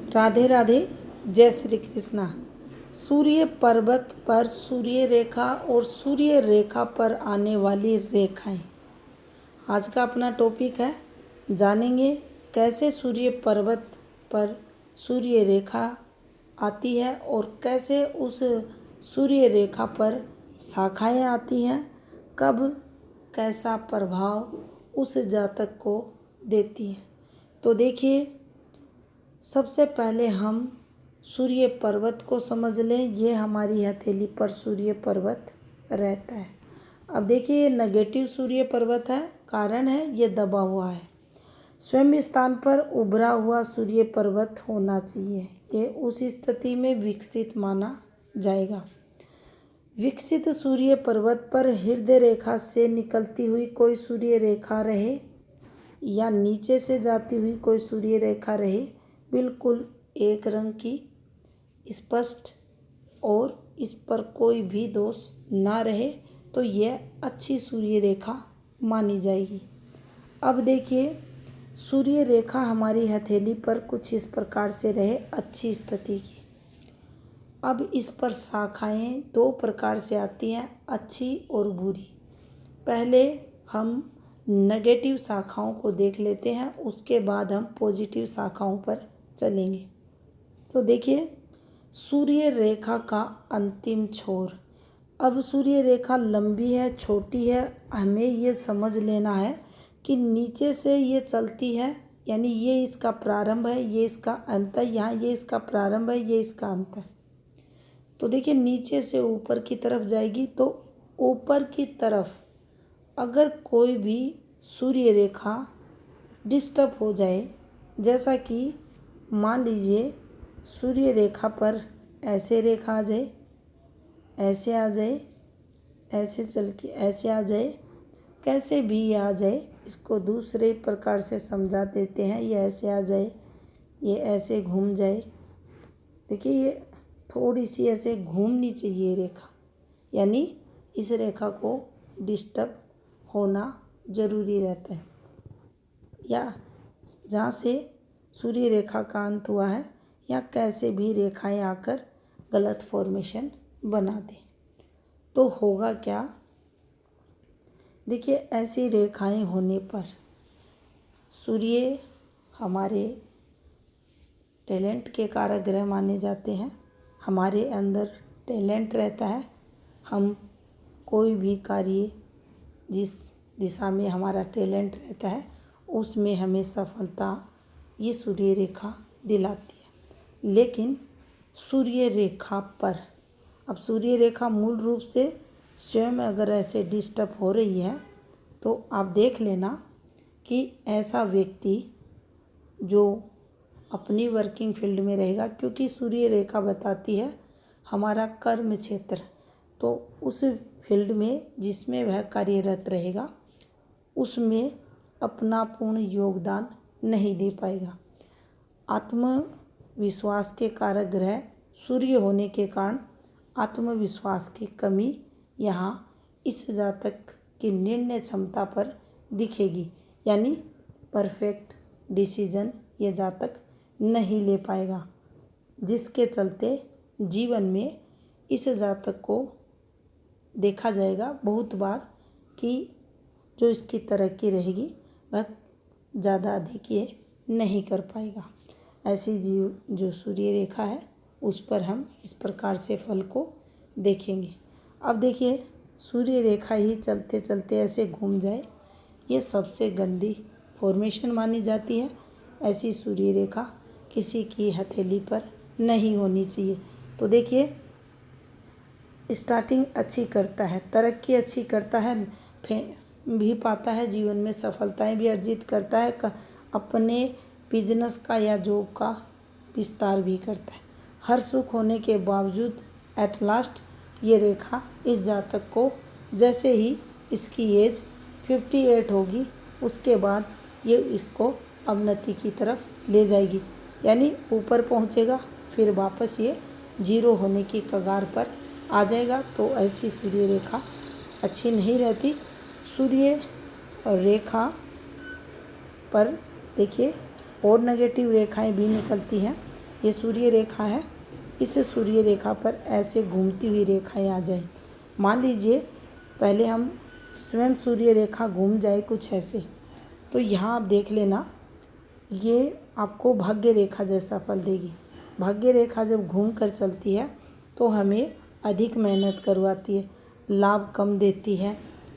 राधे राधे। जय श्री कृष्णा। सूर्य पर्वत पर सूर्य रेखा और सूर्य रेखा पर आने वाली रेखाएं, आज का अपना टॉपिक है। जानेंगे कैसे सूर्य पर्वत पर सूर्य रेखा आती है और कैसे उस सूर्य रेखा पर शाखाएं आती हैं, कब कैसा प्रभाव उस जातक को देती हैं। तो देखिए, सबसे पहले हम सूर्य पर्वत को समझ लें। ये हमारी हथेली पर सूर्य पर्वत रहता है। अब देखिए, ये नेगेटिव सूर्य पर्वत है, कारण है ये दबा हुआ है। स्वयं स्थान पर उभरा हुआ सूर्य पर्वत होना चाहिए। ये उस स्थिति में विकसित माना जाएगा। विकसित सूर्य पर्वत पर हृदय रेखा से निकलती हुई कोई सूर्य रेखा रहे या नीचे से जाती हुई कोई सूर्य रेखा रहे, बिल्कुल एक रंग की, स्पष्ट और इस पर कोई भी दोष ना रहे, तो यह अच्छी सूर्य रेखा मानी जाएगी। अब देखिए, सूर्य रेखा हमारी हथेली पर कुछ इस प्रकार से रहे, अच्छी स्थिति की। अब इस पर शाखाएं दो प्रकार से आती हैं, अच्छी और बुरी। पहले हम नेगेटिव शाखाओं को देख लेते हैं, उसके बाद हम पॉजिटिव शाखाओं पर चलेंगे। तो देखिए, सूर्य रेखा का अंतिम छोर। अब सूर्य रेखा लंबी है, छोटी है, हमें ये समझ लेना है कि नीचे से ये चलती है, यानी ये इसका प्रारंभ है, ये इसका अंत है। यहाँ ये इसका प्रारंभ है, ये इसका अंत है। तो देखिए, नीचे से ऊपर की तरफ जाएगी, तो ऊपर की तरफ अगर कोई भी सूर्य रेखा डिस्टर्ब हो जाए, जैसा कि मान लीजिए सूर्य रेखा पर ऐसे रेखा आ जाए, ऐसे आ जाए, ऐसे चल के ऐसे आ जाए, कैसे भी आ जाए, इसको दूसरे प्रकार से समझा देते हैं। ये ऐसे आ जाए, ये ऐसे घूम जाए। देखिए, ये थोड़ी सी ऐसे घूमनी चाहिए रेखा, यानी इस रेखा को डिस्टर्ब होना ज़रूरी रहता है। या जहाँ से सूर्य रेखा का अंत हुआ है, या कैसे भी रेखाएं आकर गलत फॉर्मेशन बना दें, तो होगा क्या। देखिए, ऐसी रेखाएं होने पर सूर्य हमारे टैलेंट के कारक ग्रह माने जाते हैं। हमारे अंदर टैलेंट रहता है, हम कोई भी कार्य जिस दिशा में हमारा टैलेंट रहता है, उसमें हमें सफलता ये सूर्य रेखा दिलाती है। लेकिन सूर्य रेखा पर, अब सूर्य रेखा मूल रूप से स्वयं अगर ऐसे डिस्टर्ब हो रही है, तो आप देख लेना कि ऐसा व्यक्ति जो अपनी वर्किंग फील्ड में रहेगा, क्योंकि सूर्य रेखा बताती है हमारा कर्म क्षेत्र, तो उस फील्ड में जिसमें वह कार्यरत रहेगा, उसमें अपना पूर्ण योगदान नहीं दे पाएगा। आत्मविश्वास के कारक ग्रह सूर्य होने के कारण आत्मविश्वास की कमी यहाँ इस जातक की निर्णय क्षमता पर दिखेगी, यानी परफेक्ट डिसीजन ये जातक नहीं ले पाएगा, जिसके चलते जीवन में इस जातक को देखा जाएगा बहुत बार कि जो इसकी तरक्की रहेगी वह ज़्यादा अधिक ये नहीं कर पाएगा। ऐसी जो सूर्य रेखा है, उस पर हम इस प्रकार से फल को देखेंगे। अब देखिए, सूर्य रेखा ही चलते चलते ऐसे घूम जाए, ये सबसे गंदी फॉर्मेशन मानी जाती है। ऐसी सूर्य रेखा किसी की हथेली पर नहीं होनी चाहिए। तो देखिए, स्टार्टिंग अच्छी करता है, तरक्की अच्छी करता है, भी पाता है, जीवन में सफलताएं भी अर्जित करता है, अपने बिजनेस का या जॉब का विस्तार भी करता है। हर सुख होने के बावजूद एट लास्ट ये रेखा इस जातक को, जैसे ही इसकी एज 58 होगी, उसके बाद ये इसको अवनति की तरफ ले जाएगी, यानी ऊपर पहुंचेगा, फिर वापस ये जीरो होने की कगार पर आ जाएगा। तो ऐसी सूर्य रेखा अच्छी नहीं रहती। सूर्य रेखा पर देखिए, और नेगेटिव रेखाएं भी निकलती हैं। ये सूर्य रेखा है, इस सूर्य रेखा पर ऐसे घूमती हुई रेखाएं आ जाए। मान लीजिए पहले हम स्वयं सूर्य रेखा घूम जाए कुछ ऐसे, तो यहाँ आप देख लेना ये आपको भाग्य रेखा जैसा फल देगी। भाग्य रेखा जब घूम कर चलती है तो हमें अधिक मेहनत करवाती है, लाभ कम देती है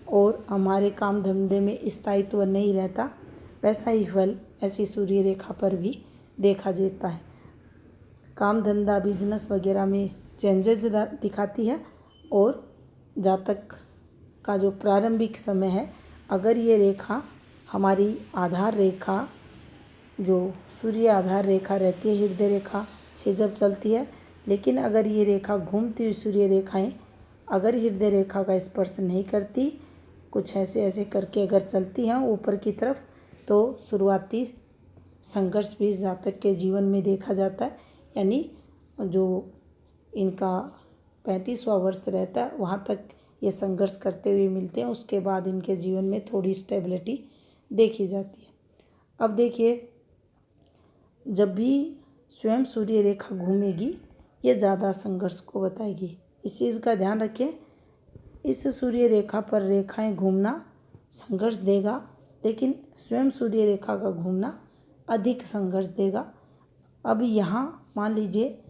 और हमारे काम धंधे में स्थायित्व नहीं रहता। वैसा ही फल ऐसी सूर्य रेखा पर भी देखा जाता है। काम धंधा बिजनेस वगैरह में चेंजेस दिखाती है और जातक का जो प्रारंभिक समय है, अगर ये रेखा हमारी आधार रेखा जो सूर्य आधार रेखा रहती है हृदय रेखा से जब चलती है, लेकिन अगर ये रेखा घूमती हुई सूर्य रेखाएं अगर हृदय रेखा का स्पर्श नहीं करती, कुछ ऐसे ऐसे करके अगर चलती हैं ऊपर की तरफ, तो शुरुआती संघर्ष भी जातक के जीवन में देखा जाता है। यानी जो इनका 35वां वर्ष रहता है वहाँ तक ये संघर्ष करते हुए मिलते हैं, उसके बाद इनके जीवन में थोड़ी स्टेबिलिटी देखी जाती है। अब देखिए, जब भी स्वयं सूर्य रेखा घूमेगी ये ज़्यादा संघर्ष को बताएगी। इस चीज़ का ध्यान रखें, इस सूर्य रेखा पर रेखाएं घूमना संघर्ष देगा, लेकिन स्वयं सूर्य रेखा का घूमना अधिक संघर्ष देगा। अब यहाँ मान लीजिए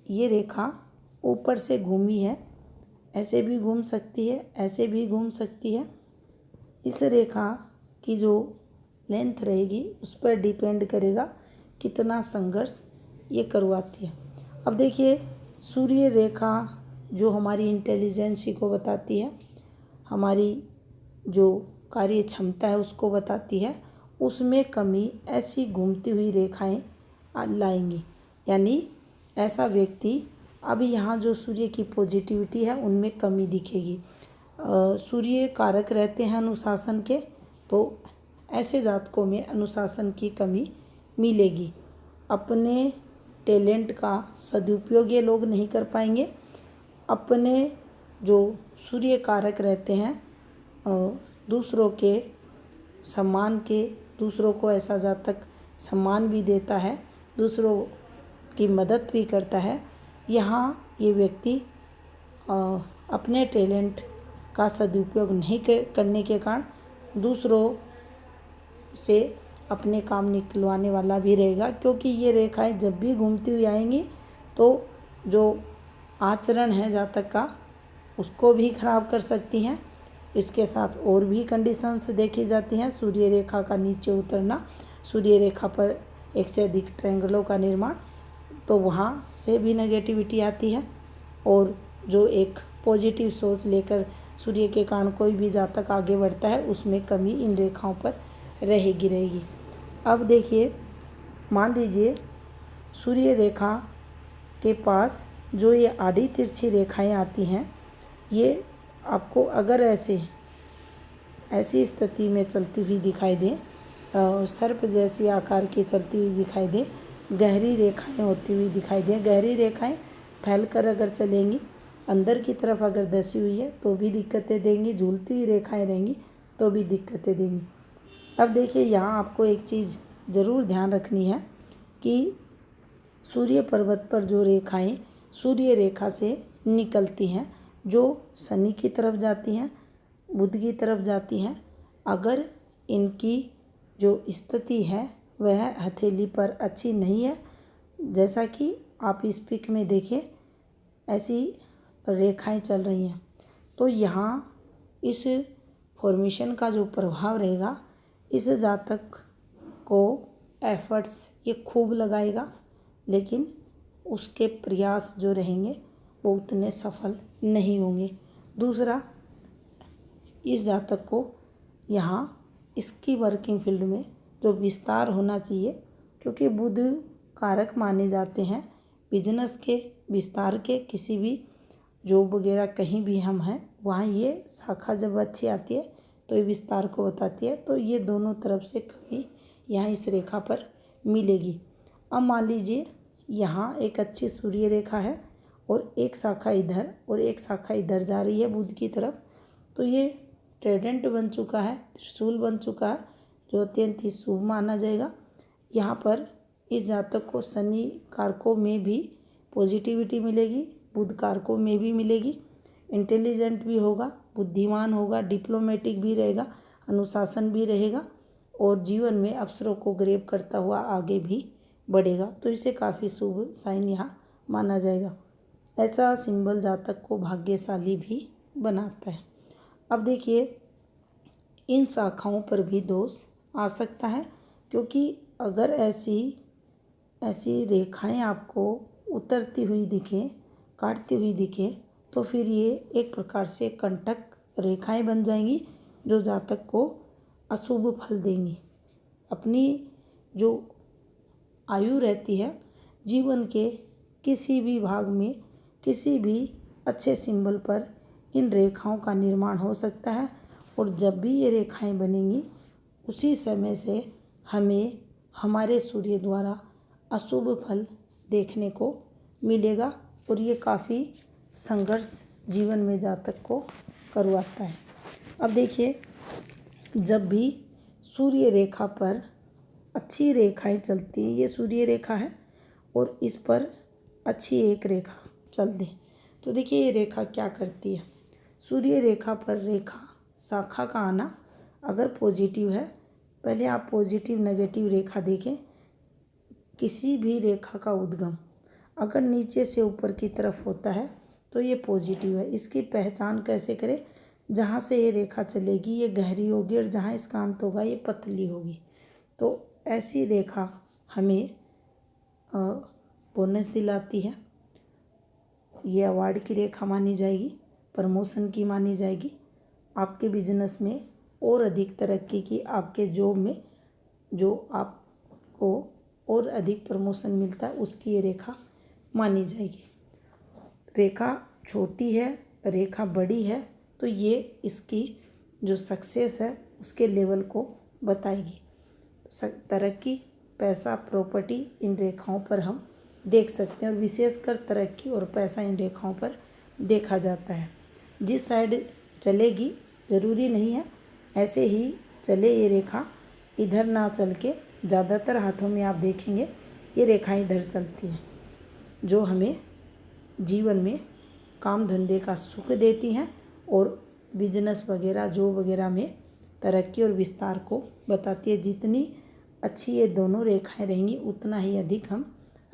ये रेखा ऊपर से घूमी है, ऐसे भी घूम सकती है, ऐसे भी घूम सकती है। इस रेखा की जो लेंथ रहेगी उस पर डिपेंड करेगा कितना संघर्ष ये करवाती है। अब देखिए, सूर्य रेखा जो हमारी इंटेलिजेंसी को बताती है, हमारी जो कार्य क्षमता है उसको बताती है, उसमें कमी ऐसी घूमती हुई रेखाएं लाएंगी। यानी ऐसा व्यक्ति, अभी यहाँ जो सूर्य की पॉजिटिविटी है उनमें कमी दिखेगी। सूर्य कारक रहते हैं अनुशासन के, तो ऐसे जातकों में अनुशासन की कमी मिलेगी। अपने टैलेंट का सदुपयोग ये लोग नहीं कर पाएंगे। अपने जो सूर्य कारक रहते हैं दूसरों के सम्मान के, दूसरों को ऐसा जातक सम्मान भी देता है, दूसरों की मदद भी करता है। यहाँ ये व्यक्ति अपने टैलेंट का सदुपयोग नहीं करने के कारण दूसरों से अपने काम निकलवाने वाला भी रहेगा, क्योंकि ये रेखाएं जब भी घूमती हुई आएंगी तो जो आचरण है जातक का उसको भी खराब कर सकती हैं। इसके साथ और भी कंडीशंस देखी जाती हैं। सूर्य रेखा का नीचे उतरना, सूर्य रेखा पर एक से अधिक ट्रायंगलों का निर्माण, तो वहाँ से भी नेगेटिविटी आती है। और जो एक पॉजिटिव सोच लेकर सूर्य के कारण कोई भी जातक आगे बढ़ता है उसमें कमी इन रेखाओं पर रहेगी। अब देखिए, मान लीजिए सूर्य रेखा के पास जो ये आड़ी तिरछी रेखाएं आती हैं, ये आपको अगर ऐसी स्थिति में चलती हुई दिखाई दे, सर्प जैसी आकार की चलती हुई दिखाई दे, गहरी रेखाएं होती हुई दिखाई दे, गहरी रेखाएं फैलकर अगर चलेंगी, अंदर की तरफ अगर धसी हुई है तो भी दिक्कतें देंगी, झूलती हुई रेखाएं रहेंगी तो भी दिक्कतें देंगी। अब देखिए, यहाँ आपको एक चीज़ ज़रूर ध्यान रखनी है कि सूर्य पर्वत पर जो रेखाएं सूर्य रेखा से निकलती हैं, जो शनि की तरफ जाती हैं, बुध की तरफ जाती हैं, अगर इनकी जो स्थिति है वह हथेली पर अच्छी नहीं है, जैसा कि आप इस पिक में देखें ऐसी रेखाएं चल रही हैं, तो यहाँ इस फॉर्मेशन का जो प्रभाव रहेगा, इस जातक को एफर्ट्स ये खूब लगाएगा, लेकिन उसके प्रयास जो रहेंगे वो उतने सफल नहीं होंगे। दूसरा, इस जातक को यहाँ इसकी वर्किंग फील्ड में जो विस्तार होना चाहिए, क्योंकि बुध कारक माने जाते हैं बिजनेस के विस्तार के। किसी भी जॉब वगैरह कहीं भी हम हैं वहाँ ये शाखा जब अच्छी आती है तो ये विस्तार को बताती है, तो ये दोनों तरफ से कमी यहाँ इस रेखा पर मिलेगी। अब मान लीजिए यहाँ एक अच्छी सूर्य रेखा है और एक शाखा इधर और एक शाखा इधर जा रही है बुध की तरफ, तो ये ट्राइडेंट बन चुका है, त्रिशूल बन चुका है, जो अत्यंत ही शुभ माना जाएगा। यहाँ पर इस जातक को शनि कारकों में भी पॉजिटिविटी मिलेगी, बुध कारकों में भी मिलेगी। इंटेलिजेंट भी होगा, बुद्धिमान होगा, डिप्लोमेटिक भी रहेगा, अनुशासन भी रहेगा और जीवन में अवसरों को ग्रैब करता हुआ आगे भी बढ़ेगा। तो इसे काफ़ी शुभ साइन यहाँ माना जाएगा। ऐसा सिंबल जातक को भाग्यशाली भी बनाता है। अब देखिए, इन शाखाओं पर भी दोष आ सकता है, क्योंकि अगर ऐसी रेखाएं आपको उतरती हुई दिखें, काटती हुई दिखें, तो फिर ये एक प्रकार से कंटक रेखाएं बन जाएंगी जो जातक को अशुभ फल देंगी। अपनी जो आयु रहती है, जीवन के किसी भी भाग में किसी भी अच्छे सिंबल पर इन रेखाओं का निर्माण हो सकता है और जब भी ये रेखाएं बनेंगी उसी समय से हमें हमारे सूर्य द्वारा अशुभ फल देखने को मिलेगा और ये काफ़ी संघर्ष जीवन में जातक को करवाता है। अब देखिए, जब भी सूर्य रेखा पर अच्छी रेखाएं चलती हैं, ये सूर्य रेखा है और इस पर अच्छी एक रेखा चल दे तो देखिए ये रेखा क्या करती है। सूर्य रेखा पर रेखा शाखा का आना अगर पॉजिटिव है, पहले आप पॉजिटिव नेगेटिव रेखा देखें। किसी भी रेखा का उद्गम अगर नीचे से ऊपर की तरफ होता है तो ये पॉजिटिव है। इसकी पहचान कैसे करें? जहाँ से ये रेखा चलेगी ये गहरी होगी और जहाँ इसका अंत होगा ये पतली होगी। तो ऐसी रेखा हमें बोनस दिलाती है। ये अवार्ड की रेखा मानी जाएगी, प्रमोशन की मानी जाएगी, आपके बिजनेस में और अधिक तरक्की की, आपके जॉब में जो आपको और अधिक प्रमोशन मिलता है उसकी ये रेखा मानी जाएगी। रेखा छोटी है, रेखा बड़ी है तो ये इसकी जो सक्सेस है उसके लेवल को बताएगी। तरक्की, पैसा, प्रॉपर्टी इन रेखाओं पर हम देख सकते हैं और विशेषकर तरक्की और पैसा इन रेखाओं पर देखा जाता है। जिस साइड चलेगी ज़रूरी नहीं है ऐसे ही चले ये रेखा, इधर ना चल के ज़्यादातर हाथों में आप देखेंगे ये रेखाएं इधर चलती हैं जो हमें जीवन में काम धंधे का सुख देती हैं और बिजनेस वगैरह जॉब वगैरह में तरक्की और विस्तार को बताती है। जितनी अच्छी ये दोनों रेखाएं रहेंगी उतना ही हम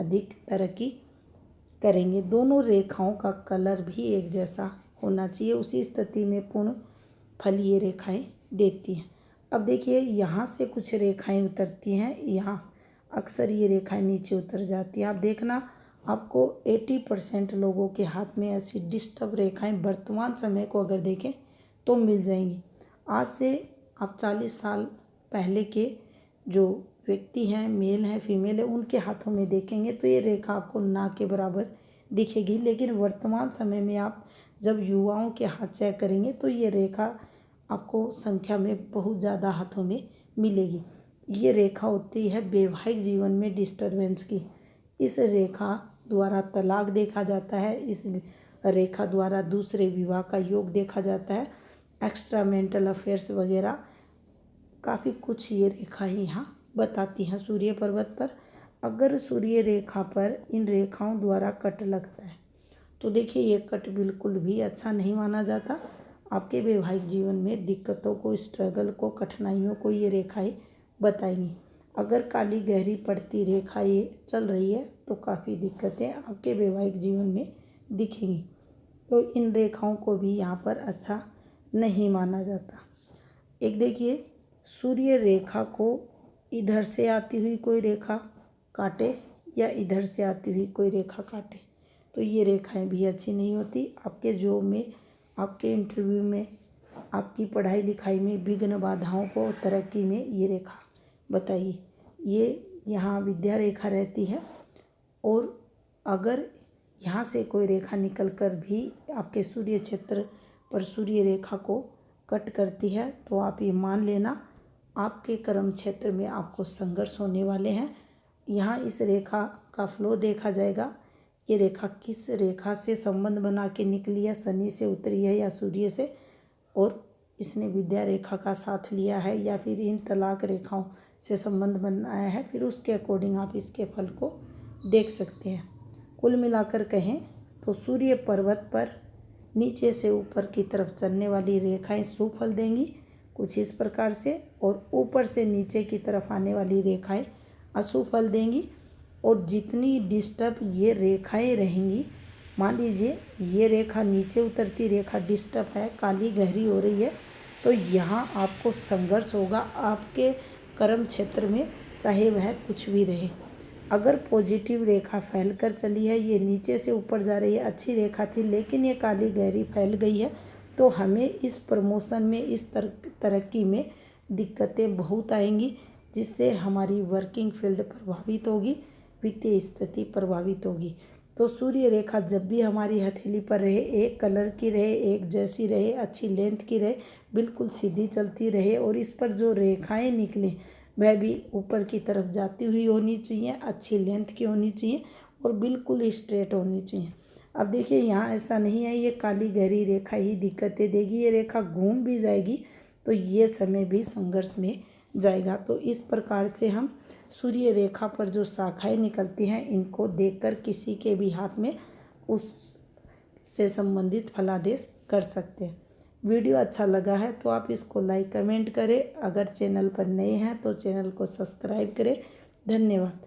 अधिक तरक्की करेंगे। दोनों रेखाओं का कलर भी एक जैसा होना चाहिए, उसी स्थिति में पूर्ण फल ये रेखाएं देती हैं। अब देखिए, यहाँ से कुछ रेखाएं उतरती हैं, यहाँ अक्सर ये रेखाएं नीचे उतर जाती हैं। आप देखना, आपको 80% लोगों के हाथ में ऐसी डिस्टर्ब रेखाएं वर्तमान समय को अगर देखें तो मिल जाएंगी। आज से आप 40 साल पहले के जो व्यक्ति हैं, मेल हैं, फीमेल है, उनके हाथों में देखेंगे तो ये रेखा आपको ना के बराबर दिखेगी। लेकिन वर्तमान समय में आप जब युवाओं के हाथ चेक करेंगे तो ये रेखा आपको संख्या में बहुत ज़्यादा हाथों में मिलेगी। ये रेखा होती है वैवाहिक जीवन में डिस्टर्बेंस की। इस रेखा द्वारा तलाक देखा जाता है, इस रेखा द्वारा दूसरे विवाह का योग देखा जाता है, एक्स्ट्रा मेंटल अफेयर्स वगैरह काफ़ी कुछ ये रेखा यहाँ बताती हैं। सूर्य पर्वत पर अगर सूर्य रेखा पर इन रेखाओं द्वारा कट लगता है तो देखिए ये कट बिल्कुल भी अच्छा नहीं माना जाता। आपके वैवाहिक जीवन में दिक्कतों को, स्ट्रगल को, कठिनाइयों को ये रेखाएं बताएंगी। अगर काली गहरी पड़ती रेखा ये चल रही है तो काफ़ी दिक्कतें आपके वैवाहिक जीवन में दिखेंगी। तो इन रेखाओं को भी यहाँ पर अच्छा नहीं माना जाता। एक देखिए, सूर्य रेखा को इधर से आती हुई कोई रेखा काटे या इधर से आती हुई कोई रेखा काटे तो ये रेखाएं भी अच्छी नहीं होती। आपके जॉब में, आपके इंटरव्यू में, आपकी पढ़ाई लिखाई में विघ्न बाधाओं को तरक्की में ये रेखा बताइए। ये यहाँ विद्या रेखा रहती है और अगर यहाँ से कोई रेखा निकलकर भी आपके सूर्य क्षेत्र पर सूर्य रेखा को कट करती है तो आप ये मान लेना आपके कर्म क्षेत्र में आपको संघर्ष होने वाले हैं। यहाँ इस रेखा का फ्लो देखा जाएगा। ये रेखा किस रेखा से संबंध बना के निकली है, शनि से उतरी है या सूर्य से, और इसने विद्या रेखा का साथ लिया है या फिर इन तलाक रेखाओं से संबंध बनाया है, फिर उसके अकॉर्डिंग आप इसके फल को देख सकते हैं। कुल मिलाकर कहें तो सूर्य पर्वत पर नीचे से ऊपर की तरफ चलने वाली रेखाएं शुभ फल देंगी कुछ इस प्रकार से, और ऊपर से नीचे की तरफ आने वाली रेखाएं अशुभ फल देंगी। और जितनी डिस्टर्ब ये रेखाएं रहेंगी, मान लीजिए ये रेखा नीचे उतरती रेखा डिस्टर्ब है, काली गहरी हो रही है, तो यहाँ आपको संघर्ष होगा आपके कर्म क्षेत्र में, चाहे वह कुछ भी रहे। अगर पॉजिटिव रेखा फैल कर चली है, ये नीचे से ऊपर जा रही है, अच्छी रेखा थी, लेकिन ये काली गहरी फैल गई है, तो हमें इस प्रमोशन में, इस तरक्की में दिक्कतें बहुत आएंगी, जिससे हमारी वर्किंग फील्ड प्रभावित होगी, वित्तीय स्थिति प्रभावित होगी। तो सूर्य रेखा जब भी हमारी हथेली पर रहे, एक कलर की रहे, एक जैसी रहे, अच्छी लेंथ की रहे, बिल्कुल सीधी चलती रहे, और इस पर जो रेखाएं निकलें वह भी ऊपर की तरफ जाती हुई होनी चाहिए, अच्छी लेंथ की होनी चाहिए और बिल्कुल स्ट्रेट होनी चाहिए। अब देखिए यहाँ ऐसा नहीं है, ये काली गहरी रेखा ही दिक्कतें देगी, ये रेखा घूम भी जाएगी तो ये समय भी संघर्ष में जाएगा। तो इस प्रकार से हम सूर्य रेखा पर जो शाखाएं निकलती हैं, इनको देखकर किसी के भी हाथ में उस से संबंधित फलादेश कर सकते हैं। वीडियो अच्छा लगा है तो आप इसको लाइक कमेंट करें, अगर चैनल पर नए हैं तो चैनल को सब्सक्राइब करें। धन्यवाद।